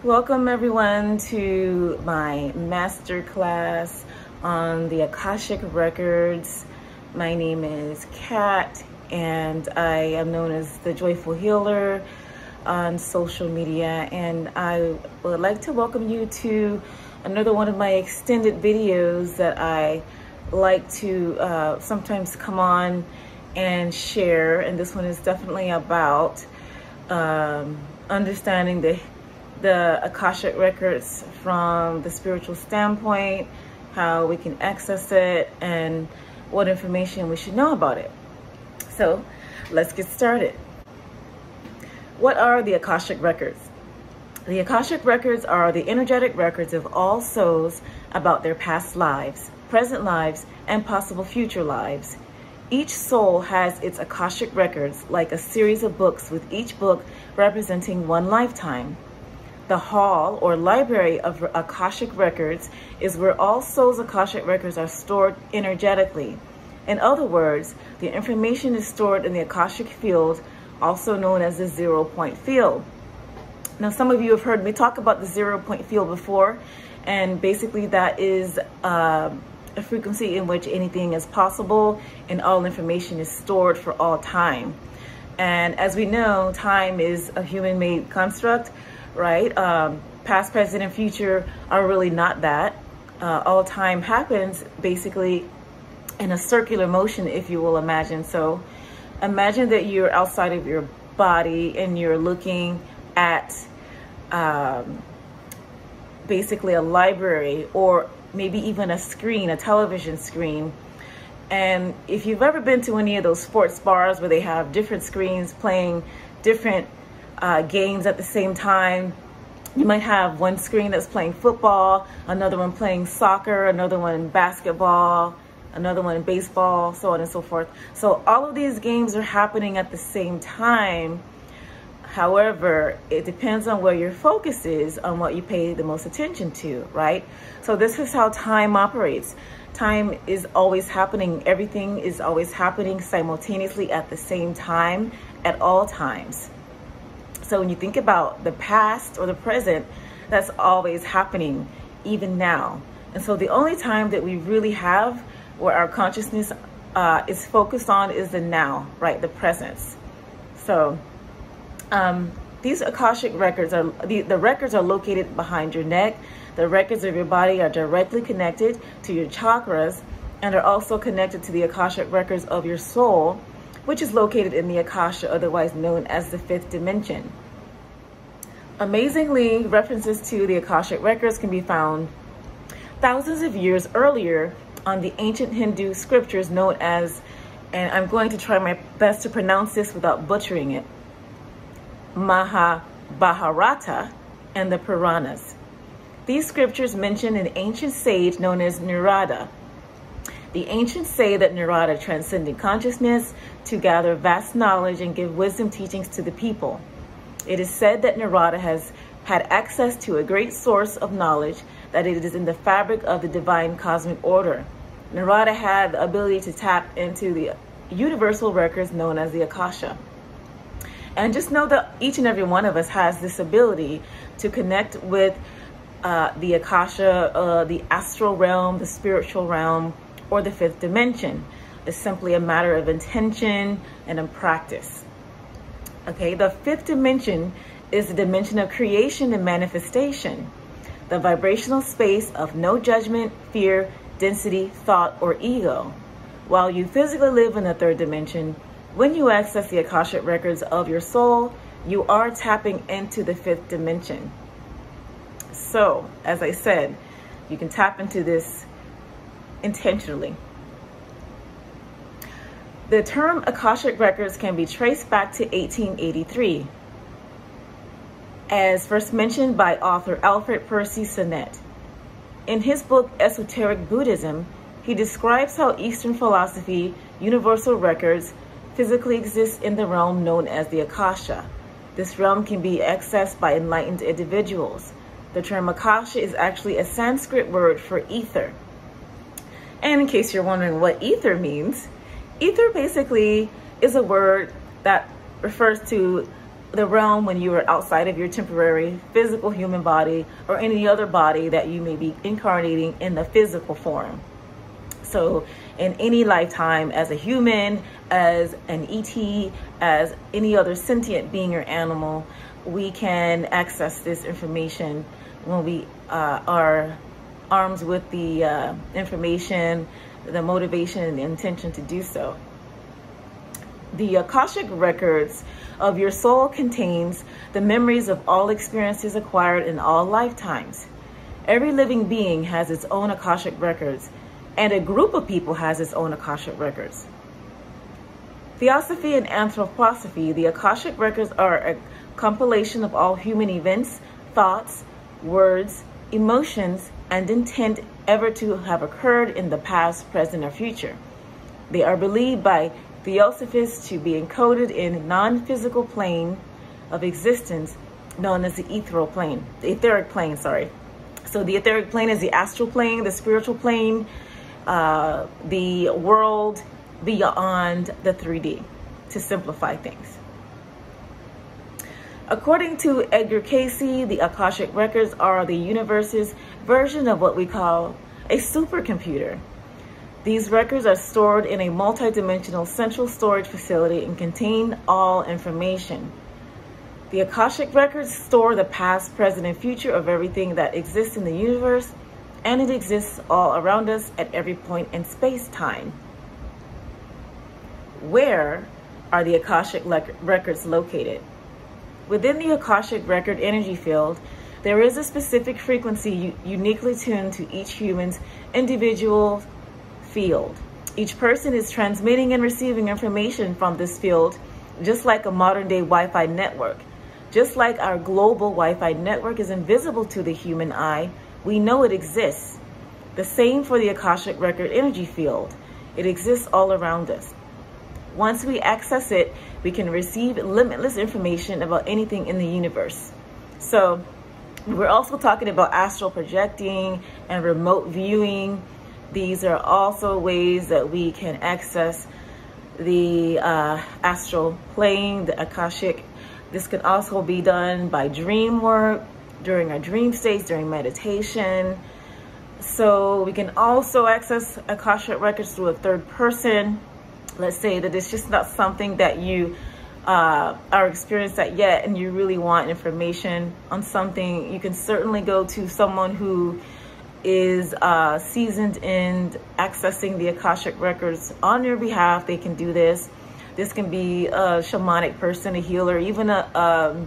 Welcome everyone to my masterclass on the Akashic records. My name is Kat and I am known as the Joyful Healer on social media, and I would like to welcome you to another one of my extended videos that I like to sometimes come on and share. And this one is definitely about understanding the Akashic records from the spiritual standpoint, how we can access it, and what information we should know about it. So let's get started. What are the Akashic records? The Akashic records are the energetic records of all souls about their past lives, present lives, and possible future lives. Each soul has its Akashic records, like a series of books, with each book representing one lifetime. The hall or library of Akashic records is where all souls' Akashic records are stored energetically. In other words, the information is stored in the Akashic field, also known as the 0-point field. Now, some of you have heard me talk about the 0-point field before, and basically that is a frequency in which anything is possible and all information is stored for all time. And as we know, time is a human-made construct, right? Past, present, and future are really not that. All time happens basically in a circular motion, if you will imagine. So imagine that you're outside of your body and you're looking at basically a library, or maybe even a screen, a television screen. And if you've ever been to any of those sports bars where they have different screens playing different games at the same time, you might have one screen that's playing football, another one playing soccer, another one basketball, another one baseball, so on and so forth. So all of these games are happening at the same time. However, it depends on where your focus is, on what you pay the most attention to, right? So this is how time operates. Time is always happening. Everything is always happening simultaneously at the same time at all times. So when you think about the past or the present, that's always happening, even now. And so the only time that we really have where our consciousness is focused on is the now, right? The presence. So these Akashic records are, the records are located behind your neck. The records of your body are directly connected to your chakras and are also connected to the Akashic records of your soul, which is located in the Akasha, otherwise known as the fifth dimension. Amazingly, references to the Akashic records can be found thousands of years earlier on the ancient Hindu scriptures known as, and I'm going to try my best to pronounce this without butchering it, Mahabharata and the Puranas. These scriptures mention an ancient sage known as Narada. The ancients say that Narada transcended consciousness to gather vast knowledge and give wisdom teachings to the people. It is said that Narada has had access to a great source of knowledge, that it is in the fabric of the divine cosmic order. Narada had the ability to tap into the universal records known as the Akasha. And just know that each and every one of us has this ability to connect with the Akasha, the astral realm, the spiritual realm, or the fifth dimension. It's simply a matter of intention and of practice. Okay, the fifth dimension is the dimension of creation and manifestation, the vibrational space of no judgment, fear, density, thought, or ego. While you physically live in the third dimension, when you access the Akashic records of your soul, you are tapping into the fifth dimension. So, as I said, you can tap into this intentionally. The term Akashic records can be traced back to 1883, as first mentioned by author Alfred Percy Sonnet. In his book, Esoteric Buddhism, he describes how Eastern philosophy, universal records, physically exist in the realm known as the Akasha. This realm can be accessed by enlightened individuals. The term Akasha is actually a Sanskrit word for ether. And in case you're wondering what ether means, ether basically is a word that refers to the realm when you are outside of your temporary physical human body or any other body that you may be incarnating in the physical form. So in any lifetime, as a human, as an ET, as any other sentient being or animal, we can access this information when we are armed with the information, the motivation, and the intention to do so. The Akashic records of your soul contains the memories of all experiences acquired in all lifetimes. Every living being has its own Akashic records, and a group of people has its own Akashic records. Theosophy and anthroposophy, the Akashic records are a compilation of all human events, thoughts, words, emotions, and intent ever to have occurred in the past, present, or future. They are believed by Theosophists to be encoded in non-physical plane of existence known as the etheric plane, sorry. So the etheric plane is the astral plane, the spiritual plane, the world beyond the 3D, to simplify things. According to Edgar Cayce, the Akashic records are the universe's version of what we call a supercomputer. These records are stored in a multidimensional central storage facility and contain all information. The Akashic records store the past, present, and future of everything that exists in the universe, and it exists all around us at every point in space-time. Where are the Akashic records located? Within the Akashic record energy field, there is a specific frequency uniquely tuned to each human's individual field. Each person is transmitting and receiving information from this field, just like a modern-day Wi-Fi network. Just like our global Wi-Fi network is invisible to the human eye, we know it exists. The same for the Akashic record energy field. It exists all around us. Once we access it, we can receive limitless information about anything in the universe. So we're also talking about astral projecting and remote viewing. These are also ways that we can access the astral plane, the Akashic. This can also be done by dream work, during our dream states, during meditation. So we can also access Akashic records through a third person. Let's say that it's just not something that you are experienced at yet and you really want information on something. You can certainly go to someone who is seasoned in accessing the Akashic records on your behalf. They can do this. This can be a shamanic person, a healer, even a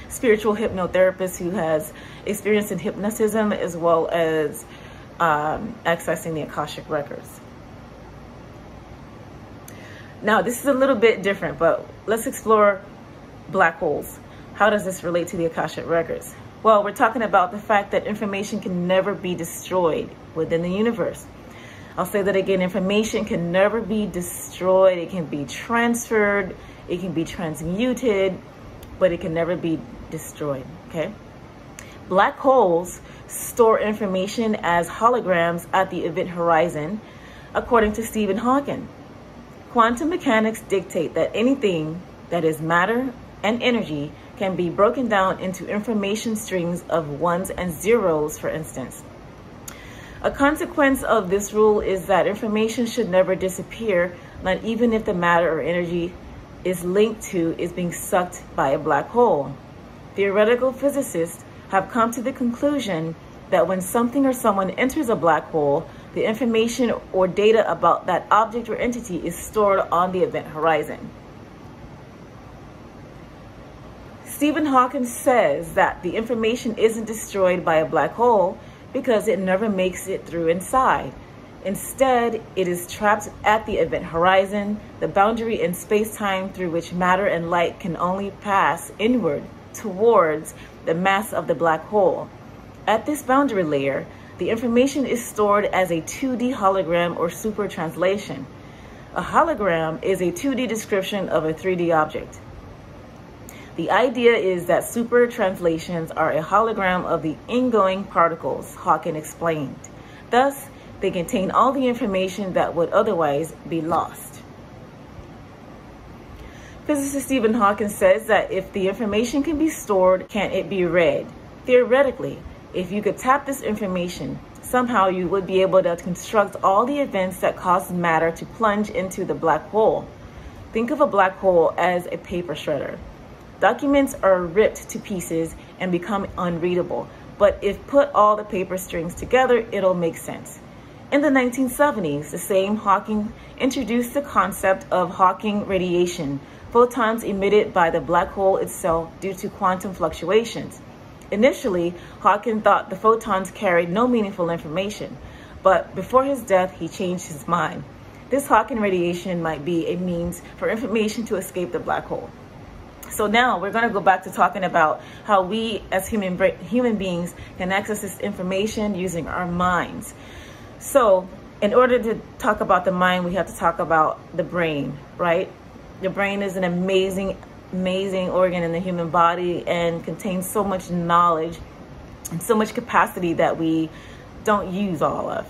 spiritual hypnotherapist who has experience in hypnotism, as well as accessing the Akashic records. Now, this is a little bit different, but let's explore black holes. How does this relate to the Akashic records? Well, we're talking about the fact that information can never be destroyed within the universe. I'll say that again, information can never be destroyed. It can be transferred, it can be transmuted, but it can never be destroyed, okay? Black holes store information as holograms at the event horizon, according to Stephen Hawking. Quantum mechanics dictate that anything that is matter and energy can be broken down into information strings of ones and zeros, for instance. A consequence of this rule is that information should never disappear, not even if the matter or energy is being sucked by a black hole. Theoretical physicists have come to the conclusion that when something or someone enters a black hole, the information or data about that object or entity is stored on the event horizon. Stephen Hawking says that the information isn't destroyed by a black hole because it never makes it through inside. Instead, it is trapped at the event horizon, the boundary in space-time through which matter and light can only pass inward towards the mass of the black hole. At this boundary layer, the information is stored as a 2D hologram or super translation. A hologram is a 2D description of a 3D object. The idea is that super translations are a hologram of the ingoing particles, Hawking explained. Thus, they contain all the information that would otherwise be lost. Physicist Stephen Hawking says that if the information can be stored, can it be read? Theoretically, if you could tap this information, somehow you would be able to construct all the events that cause matter to plunge into the black hole. Think of a black hole as a paper shredder. Documents are ripped to pieces and become unreadable, but if put all the paper strings together, it'll make sense. In the 1970s, the same Hawking introduced the concept of Hawking radiation, photons emitted by the black hole itself due to quantum fluctuations. Initially, Hawking thought the photons carried no meaningful information, but before his death, he changed his mind. This Hawking radiation might be a means for information to escape the black hole. So now we're going to go back to talking about how we as human beings can access this information using our minds. So in order to talk about the mind, we have to talk about the brain, right? The brain is an amazing organ in the human body and contains so much knowledge and so much capacity that we don't use all of.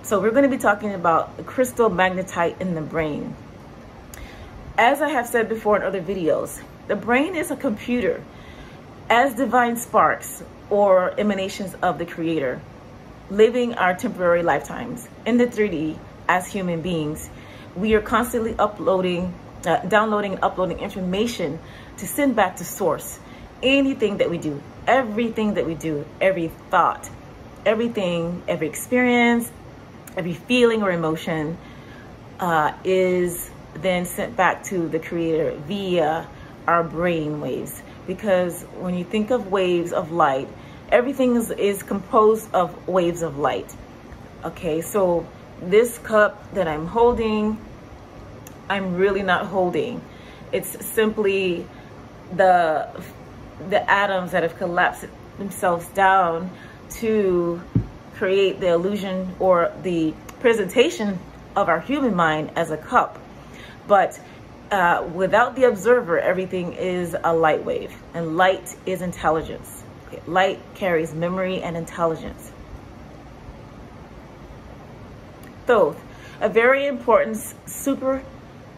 So we're going to be talking about the crystal magnetite in the brain. As I have said before in other videos, the brain is a computer. As divine sparks or emanations of the Creator, living our temporary lifetimes in the 3D as human beings, we are constantly downloading and uploading information to send back to source. Anything that we do, everything that we do, every thought, everything, every experience, every feeling or emotion is then sent back to the Creator via our brain waves. Because when you think of waves of light, everything is composed of waves of light. Okay, so this cup that I'm holding, I'm really not holding. It's simply the atoms that have collapsed themselves down to create the illusion or the presentation of our human mind as a cup. But without the observer, everything is a light wave, and light is intelligence. Okay? Light carries memory and intelligence. Thoth, a very important super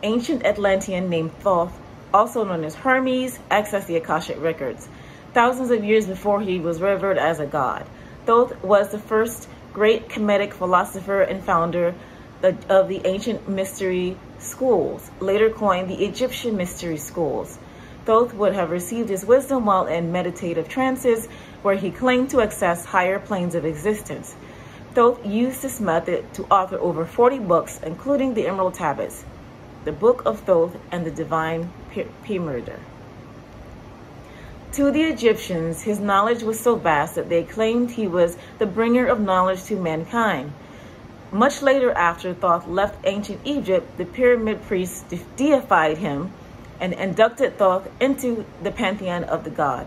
ancient Atlantean named Thoth, also known as Hermes, accessed the Akashic records. Thousands of years before he was revered as a god. Thoth was the first great Kemetic philosopher and founder of the ancient mystery schools, later coined the Egyptian mystery schools. Thoth would have received his wisdom while in meditative trances, where he claimed to access higher planes of existence. Thoth used this method to author over 40 books, including the Emerald Tablets, the Book of Thoth, and the Divine Pyramid. To the Egyptians, his knowledge was so vast that they claimed he was the bringer of knowledge to mankind. Much later, after Thoth left ancient Egypt, the pyramid priests deified him and inducted Thoth into the pantheon of the god.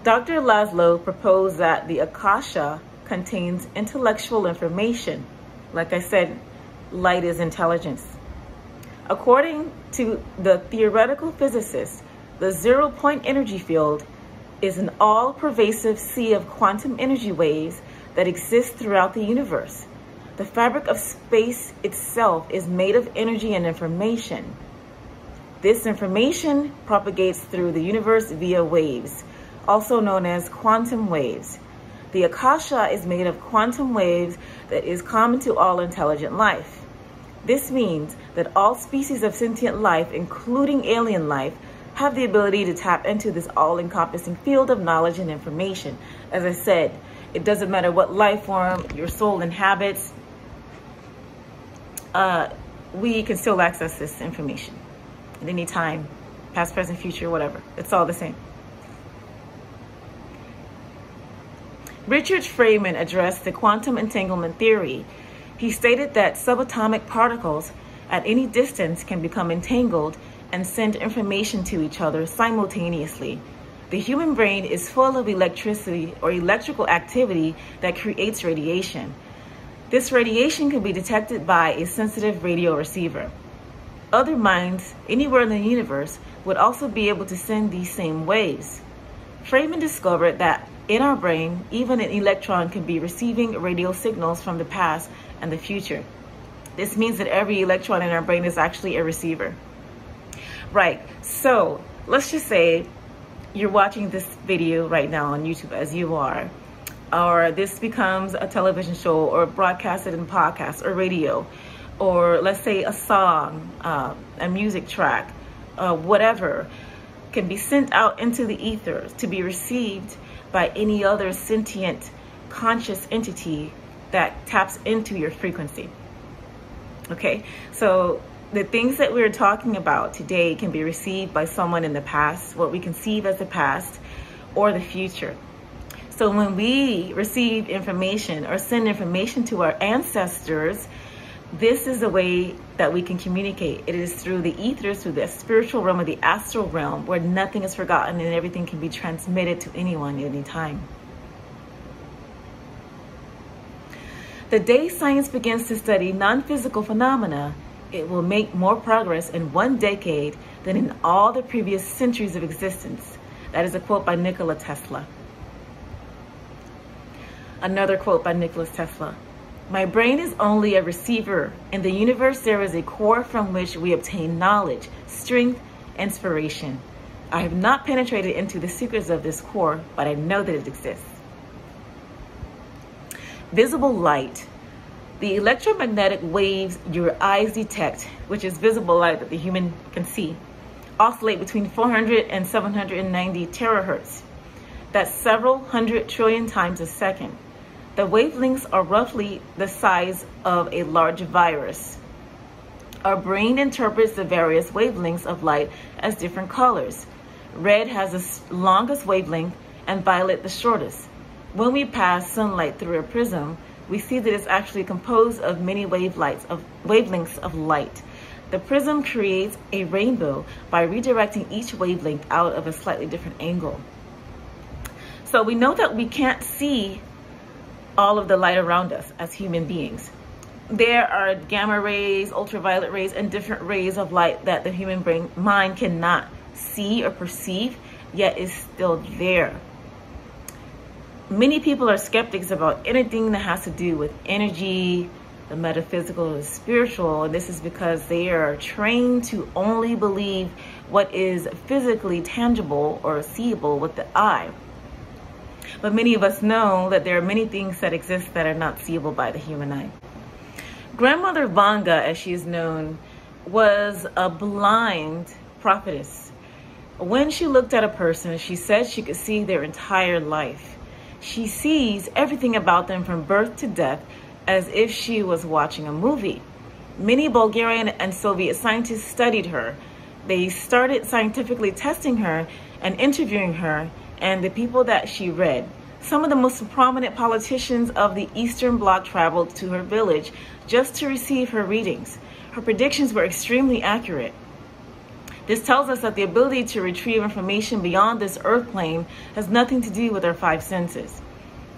Dr. Laszlo proposed that the Akasha contains intellectual information. Like I said, light is intelligence. According to the theoretical physicist, the zero-point energy field is an all-pervasive sea of quantum energy waves that exists throughout the universe. The fabric of space itself is made of energy and information. This information propagates through the universe via waves, also known as quantum waves. The Akasha is made of quantum waves that is common to all intelligent life. This means that all species of sentient life, including alien life, have the ability to tap into this all-encompassing field of knowledge and information. As I said, it doesn't matter what life form your soul inhabits, we can still access this information at any time, past, present, future, whatever. It's all the same. Richard Feynman addressed the quantum entanglement theory. He stated that subatomic particles at any distance can become entangled and send information to each other simultaneously. The human brain is full of electricity or electrical activity that creates radiation. This radiation can be detected by a sensitive radio receiver. Other minds anywhere in the universe would also be able to send these same waves. Feynman discovered that in our brain, even an electron can be receiving radio signals from the past and the future. This means that every electron in our brain is actually a receiver. Right, so let's just say you're watching this video right now on YouTube, as you are, or this becomes a television show or broadcasted in podcast or radio, or let's say a song, a music track, whatever, can be sent out into the ether to be received by any other sentient conscious entity that taps into your frequency. Okay, so the things that we're talking about today can be received by someone in the past, what we conceive as the past, or the future. So when we receive information or send information to our ancestors, this is a way that we can communicate. It is through the ethers, through the spiritual realm or the astral realm, where nothing is forgotten and everything can be transmitted to anyone at any time. The day science begins to study non-physical phenomena, it will make more progress in 1 decade than in all the previous centuries of existence. That is a quote by Nikola Tesla. Another quote by Nikola Tesla. My brain is only a receiver. In the universe, there is a core from which we obtain knowledge, strength, inspiration. I have not penetrated into the secrets of this core, but I know that it exists. Visible light. The electromagnetic waves your eyes detect, which is visible light that the human can see, oscillate between 400 and 790 terahertz. That's several hundred trillion times a second. The wavelengths are roughly the size of a large virus. Our brain interprets the various wavelengths of light as different colors. Red has the longest wavelength and violet the shortest. When we pass sunlight through a prism, we see that it's actually composed of many wavelengths of light. The prism creates a rainbow by redirecting each wavelength out of a slightly different angle. So we know that we can't see all of the light around us as human beings. There are gamma rays, ultraviolet rays, and different rays of light that the human mind cannot see or perceive, yet is still there. Many people are skeptics about anything that has to do with energy, the metaphysical, the spiritual, and this is because they are trained to only believe what is physically tangible or seeable with the eye. But many of us know that there are many things that exist that are not seeable by the human eye. Grandmother Vanga, as she is known, was a blind prophetess. When she looked at a person, she said she could see their entire life. She sees everything about them from birth to death as if she was watching a movie. Many Bulgarian and Soviet scientists studied her. They started scientifically testing her and interviewing her and the people that she read. Some of the most prominent politicians of the Eastern Bloc traveled to her village just to receive her readings. Her predictions were extremely accurate. This tells us that the ability to retrieve information beyond this earth plane has nothing to do with our 5 senses.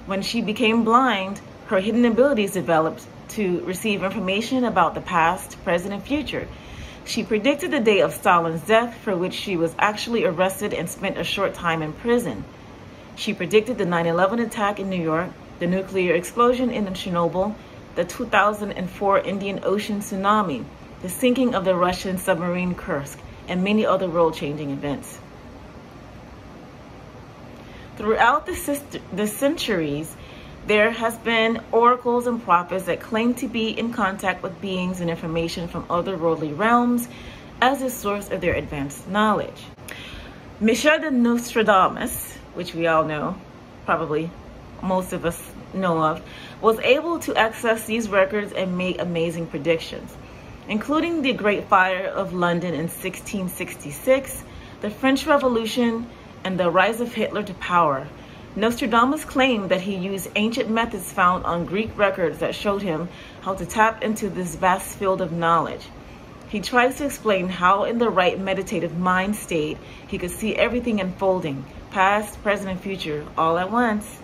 When she became blind, her hidden abilities developed to receive information about the past, present, and future. She predicted the day of Stalin's death, for which she was actually arrested and spent a short time in prison. She predicted the 9/11 attack in New York, the nuclear explosion in Chernobyl, the 2004 Indian Ocean tsunami, the sinking of the Russian submarine Kursk, and many other world-changing events. Throughout the centuries, there has been oracles and prophets that claim to be in contact with beings and information from otherworldly realms as a source of their advanced knowledge. Michel de Nostradamus, which we all know, probably most of us know of, was able to access these records and make amazing predictions, including the Great Fire of London in 1666, the French Revolution, and the rise of Hitler to power. Nostradamus claimed that he used ancient methods found on Greek records that showed him how to tap into this vast field of knowledge. He tries to explain how in the right meditative mind state, he could see everything unfolding, past, present, and future, all at once.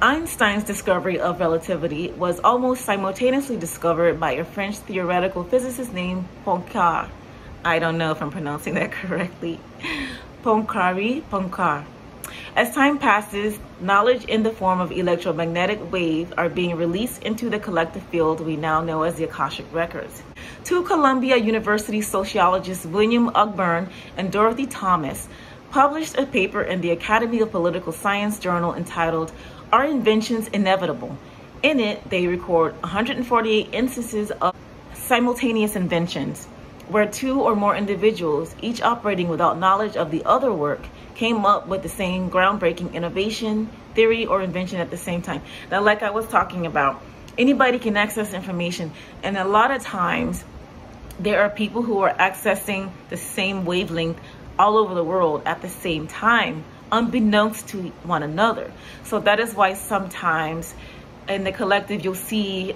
Einstein's discovery of relativity was almost simultaneously discovered by a French theoretical physicist named Poincare. I don't know if I'm pronouncing that correctly. Poincare. As time passes, knowledge in the form of electromagnetic waves are being released into the collective field we now know as the Akashic Records. Two Columbia University sociologists, William Ogburn and Dorothy Thomas, published a paper in the Academy of Political Science journal entitled, "Are Inventions Inevitable?" In it, they record 148 instances of simultaneous inventions, where two or more individuals, each operating without knowledge of the other work, came up with the same groundbreaking innovation, theory, or invention at the same time. Now, like I was talking about, anybody can access information, and a lot of times there are people who are accessing the same wavelength all over the world at the same time, unbeknownst to one another. So that is why sometimes in the collective you'll see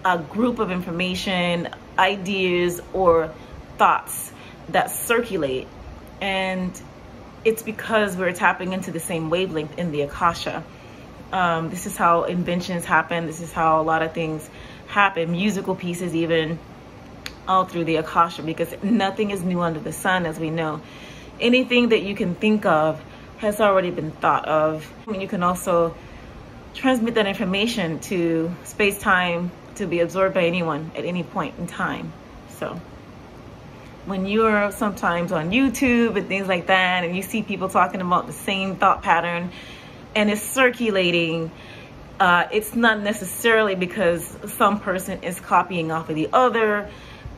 a group of information, ideas, or thoughts that circulate, and it's because we're tapping into the same wavelength in the Akasha. This is how inventions happen. This is how a lot of things happen, musical pieces even, all through the Akasha, because nothing is new under the sun, as we know. Anything that you can think of has already been thought of. And you can also transmit that information to space-time to be absorbed by anyone at any point in time. So when you're sometimes on YouTube and things like that, and you see people talking about the same thought pattern and it's circulating, it's not necessarily because some person is copying off of the other.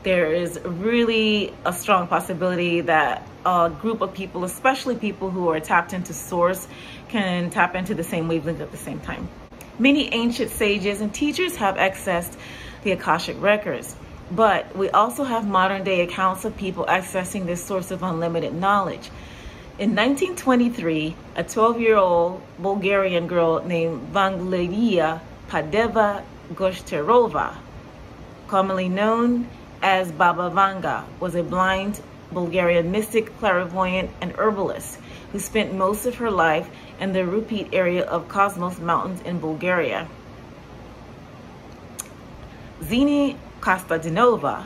There is really a strong possibility that a group of people, especially people who are tapped into source, can tap into the same wavelength at the same time. Many ancient sages and teachers have accessed the Akashic Records, but we also have modern day accounts of people accessing this source of unlimited knowledge. In 1923, a 12-year-old Bulgarian girl named Vangeliya Padeva Goshterova, commonly known as Baba Vanga, was a blind Bulgarian mystic, clairvoyant, and herbalist who spent most of her life in the Rupit area of Cosmos Mountains in Bulgaria. Zini Kostadinova,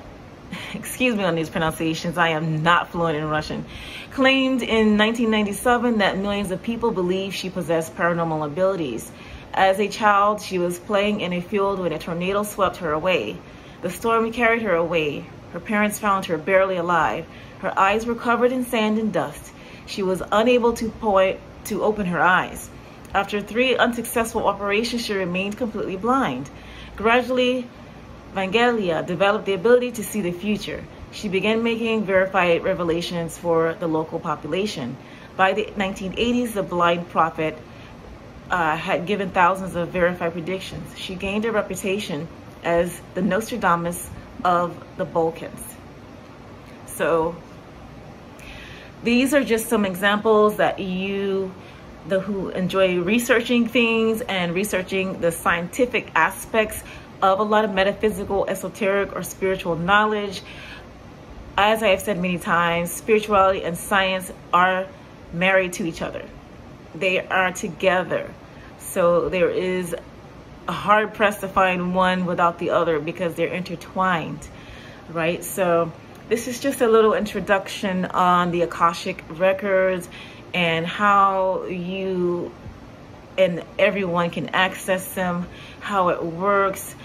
excuse me on these pronunciations, I am not fluent in Russian, claimed in 1997 that millions of people believe she possessed paranormal abilities. As a child, she was playing in a field when a tornado swept her away. The storm carried her away. Her parents found her barely alive. Her eyes were covered in sand and dust. She was unable to open her eyes. After 3 unsuccessful operations, she remained completely blind. Gradually, Vangeliya developed the ability to see the future. She began making verified revelations for the local population. By the 1980s, the blind prophet had given thousands of verified predictions. She gained a reputation as the Nostradamus of the Balkans. So these are just some examples that you, who enjoy researching things and researching the scientific aspects of a lot of metaphysical, esoteric, or spiritual knowledge. As I have said many times, spirituality and science are married to each other. They are together. So there is a hard pressed to find one without the other because they're intertwined, right? So this is just a little introduction on the Akashic Records and how you and everyone can access them, how it works.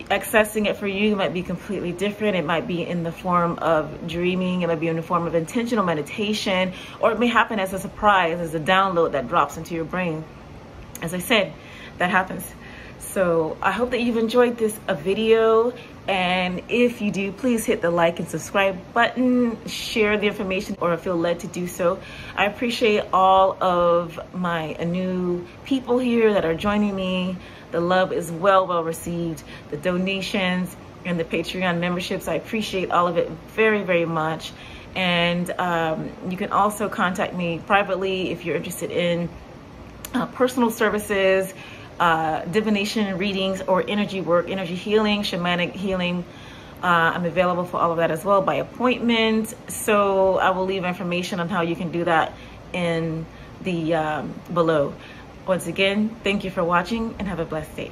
Accessing it for you might be completely different. It might be in the form of dreaming, it might be in the form of intentional meditation, or it may happen as a surprise, as a download that drops into your brain. As I said, that happens. So I hope that you've enjoyed this video, and if you do, please hit the like and subscribe button, share the information or feel led to do so. I appreciate all of my new people here that are joining me. The love is well received. The donations and the Patreon memberships, I appreciate all of it very, very much. And you can also contact me privately if you're interested in personal services, divination readings, or energy work, energy healing, shamanic healing. I'm available for all of that as well by appointment. So I will leave information on how you can do that in the below. Once again, thank you for watching and have a blessed day.